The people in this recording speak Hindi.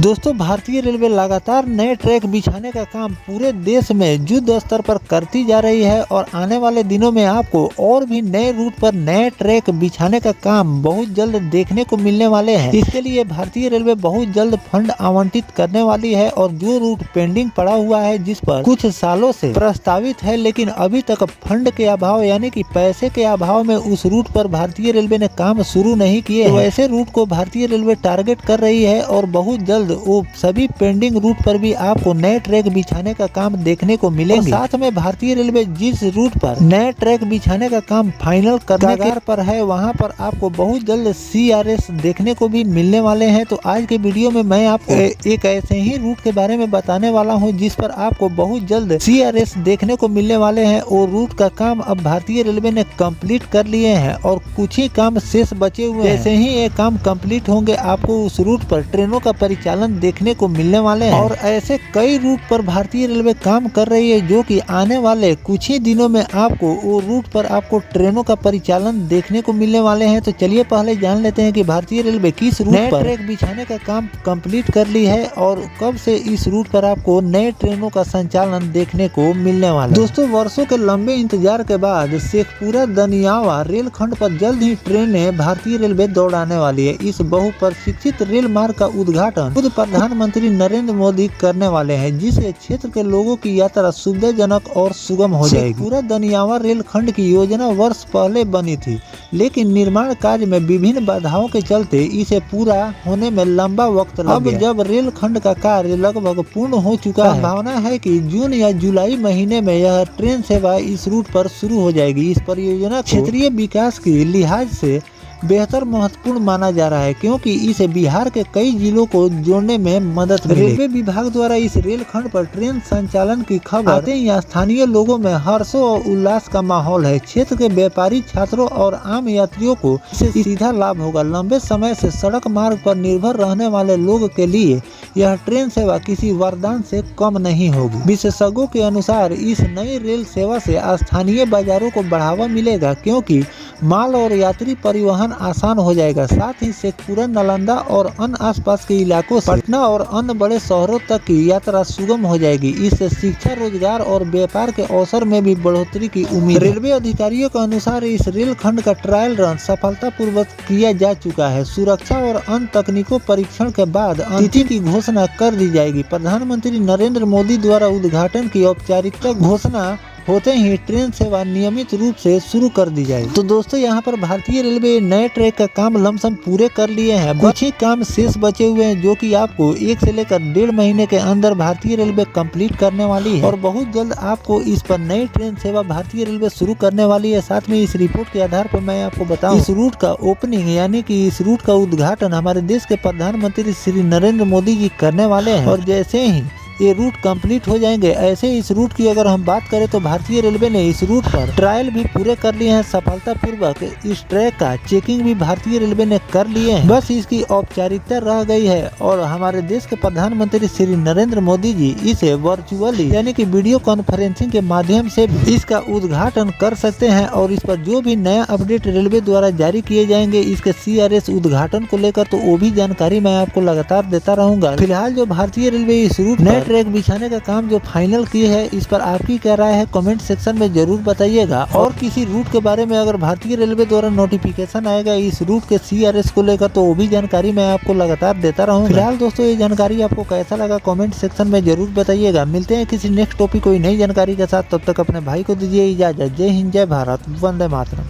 दोस्तों, भारतीय रेलवे लगातार नए ट्रैक बिछाने का काम पूरे देश में युद्ध स्तर पर करती जा रही है और आने वाले दिनों में आपको और भी नए रूट पर नए ट्रैक बिछाने का काम बहुत जल्द देखने को मिलने वाले हैं। इसके लिए भारतीय रेलवे बहुत जल्द फंड आवंटित करने वाली है और जो रूट पेंडिंग पड़ा हुआ है, जिस पर कुछ सालों से प्रस्तावित है लेकिन अभी तक फंड के अभाव यानी कि पैसे के अभाव में उस रूट पर भारतीय रेलवे ने काम शुरू नहीं किए, तो ऐसे रूट को भारतीय रेलवे टारगेट कर रही है और बहुत जल्द वो सभी पेंडिंग रूट पर भी आपको नए ट्रैक बिछाने का काम देखने को मिलेंगे। साथ में भारतीय रेलवे जिस रूट पर नए ट्रैक बिछाने का काम फाइनल करने के पर है, वहां पर आपको बहुत जल्द CRS देखने को भी मिलने वाले हैं। तो आज के वीडियो में मैं आपको एक ऐसे ही रूट के बारे में बताने वाला हूं जिस पर आपको बहुत जल्द CRS देखने को मिलने वाले हैं और रूट का काम अब भारतीय रेलवे ने कंप्लीट कर लिए हैं और कुछ ही काम शेष बचे हुए हैं। जैसे ही ये काम कंप्लीट होंगे, आपको उस रूट पर ट्रेनों का परिचालन देखने को मिलने वाले हैं और ऐसे कई रूट पर भारतीय रेलवे काम कर रही है जो कि आने वाले कुछ ही दिनों में आपको वो रूट पर आपको ट्रेनों का परिचालन देखने को मिलने वाले हैं। तो चलिए पहले जान लेते हैं कि भारतीय रेलवे किस रूट पर ट्रैक बिछाने का काम कंप्लीट कर ली है और कब से इस रूट पर आपको नए ट्रेनों का संचालन देखने को मिलने वाला है। दोस्तों, वर्षों के लंबे इंतजार के बाद शेखपुरा दनियावा रेलखंड पर जल्द ही ट्रेनें भारतीय रेलवे दौड़ाने वाली है। इस बहुप्रतीक्षित रेल मार्ग का उद्घाटन खुद प्रधानमंत्री नरेंद्र मोदी करने वाले हैं, जिससे क्षेत्र के लोगों की यात्रा सुविधाजनक और सुगम हो जाएगी। पूरा दनियावा रेलखंड की योजना वर्ष पहले बनी थी, लेकिन निर्माण कार्य में विभिन्न बाधाओं के चलते इसे पूरा होने में लंबा वक्त लगा। अब जब रेलखंड का कार्य लगभग पूर्ण हो चुका है, संभावना है कि जून या जुलाई महीने में यह ट्रेन सेवा इस रूट पर शुरू हो जाएगी। इस परियोजना क्षेत्रीय विकास के लिहाज से बेहतर महत्वपूर्ण माना जा रहा है, क्योंकि इसे बिहार के कई जिलों को जोड़ने में मदद मिलेगी। रेलवे विभाग द्वारा इस रेलखंड पर ट्रेन संचालन की खबर आते ही स्थानीय लोगों में हर्षों और उल्लास का माहौल है। क्षेत्र के व्यापारी, छात्रों और आम यात्रियों को इससे सीधा लाभ होगा। लंबे समय से सड़क मार्ग पर निर्भर रहने वाले लोगों के लिए यह ट्रेन सेवा किसी वरदान से कम नहीं होगी। विशेषज्ञों के अनुसार इस नई रेल सेवा से स्थानीय बाजारों को बढ़ावा मिलेगा, क्योंकि माल और यात्री परिवहन आसान हो जाएगा। साथ ही शेखपुरा, नालंदा और अन्य आसपास के इलाकों से पटना और अन्य बड़े शहरों तक की यात्रा सुगम हो जाएगी। इससे शिक्षा, रोजगार और व्यापार के अवसर में भी बढ़ोतरी की उम्मीद। रेलवे अधिकारियों के अनुसार इस रेलखंड का ट्रायल रन सफलतापूर्वक किया जा चुका है। सुरक्षा और अन्य तकनीकों परीक्षण के बाद तिथि की घोषणा कर दी जाएगी। प्रधानमंत्री नरेंद्र मोदी द्वारा उद्घाटन की औपचारिकता घोषणा होते ही ट्रेन सेवा नियमित रूप से शुरू कर दी जाएगी। तो दोस्तों, यहाँ पर भारतीय रेलवे नए ट्रैक का काम लमसम पूरे कर लिए हैं। कुछ ही काम शेष बचे हुए हैं जो कि आपको 1 से लेकर 1.5 महीने के अंदर भारतीय रेलवे कंप्लीट करने वाली है और बहुत जल्द आपको इस पर नई ट्रेन सेवा भारतीय रेलवे शुरू करने वाली है। साथ में इस रिपोर्ट के आधार पर मैं आपको बताऊं, इस रूट का ओपनिंग यानी कि इस रूट का उद्घाटन हमारे देश के प्रधानमंत्री श्री नरेंद्र मोदी जी करने वाले हैं और जैसे ही ये रूट कंप्लीट हो जाएंगे, ऐसे इस रूट की अगर हम बात करें तो भारतीय रेलवे ने इस रूट पर ट्रायल भी पूरे कर लिए हैं सफलतापूर्वक। इस ट्रैक का चेकिंग भी भारतीय रेलवे ने कर लिए हैं, बस इसकी औपचारिकता रह गई है और हमारे देश के प्रधानमंत्री श्री नरेंद्र मोदी जी इसे वर्चुअली यानी कि वीडियो कॉन्फ्रेंसिंग के माध्यम से इसका उद्घाटन कर सकते हैं और इस पर जो भी नया अपडेट रेलवे द्वारा जारी किए जाएंगे इसके CRS उद्घाटन को लेकर, तो वो भी जानकारी मैं आपको लगातार देता रहूंगा। फिलहाल जो भारतीय रेलवे इस रूट नए ट्रैक बिछाने का काम जो फाइनल की है, इस पर आपकी क्या राय है कमेंट सेक्शन में जरूर बताइएगा। और किसी रूट के बारे में अगर भारतीय रेलवे द्वारा नोटिफिकेशन आएगा इस रूट के CRS को लेकर, तो वो भी जानकारी मैं आपको लगातार देता रहूंगा। फिलहाल दोस्तों, ये जानकारी आपको कैसा लगा कमेंट सेक्शन में जरूर बताइएगा। मिलते हैं किसी नेक्स्ट टॉपिक कोई नई जानकारी के साथ, तब तक अपने भाई को दीजिए इजाजत। जय हिंद, जय भारत, वंदे मातरम।